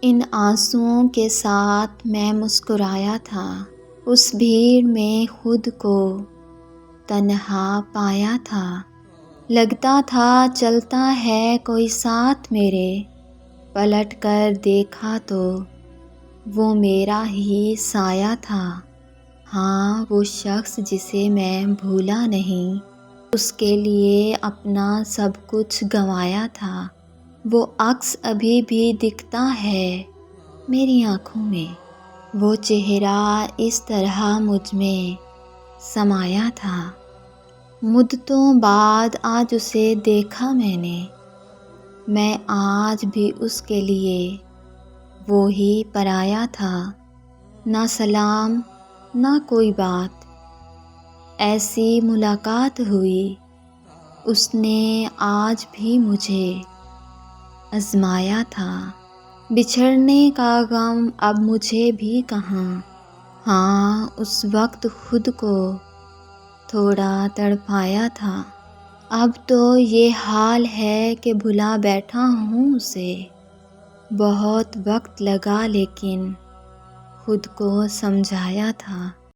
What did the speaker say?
ان آنسوؤں کے ساتھ میں مسکرایا تھا، اس بھیڑ میں خود کو تنہا پایا تھا۔ لگتا تھا چلتا ہے کوئی ساتھ میرے، پلٹ کر دیکھا تو وہ میرا ہی سایہ تھا۔ ہاں، وہ شخص جسے میں بھولا نہیں، اس کے لیے اپنا سب کچھ گنوایا تھا۔ وہ عکس ابھی بھی دکھتا ہے میری آنکھوں میں، وہ چہرہ اس طرح مجھ میں سمایا تھا۔ مدتوں بعد آج اسے دیکھا میں آج بھی اس کے لیے وہی پرایا تھا۔ نہ سلام نہ کوئی بات، ایسی ملاقات ہوئی، اس نے آج بھی مجھے آزمایا تھا۔ بچھڑنے کا غم اب مجھے بھی کہاں، ہاں اس وقت خود کو تھوڑا تڑپایا تھا۔ اب تو یہ حال ہے کہ بھلا بیٹھا ہوں اسے، بہت وقت لگا لیکن خود کو سمجھایا تھا۔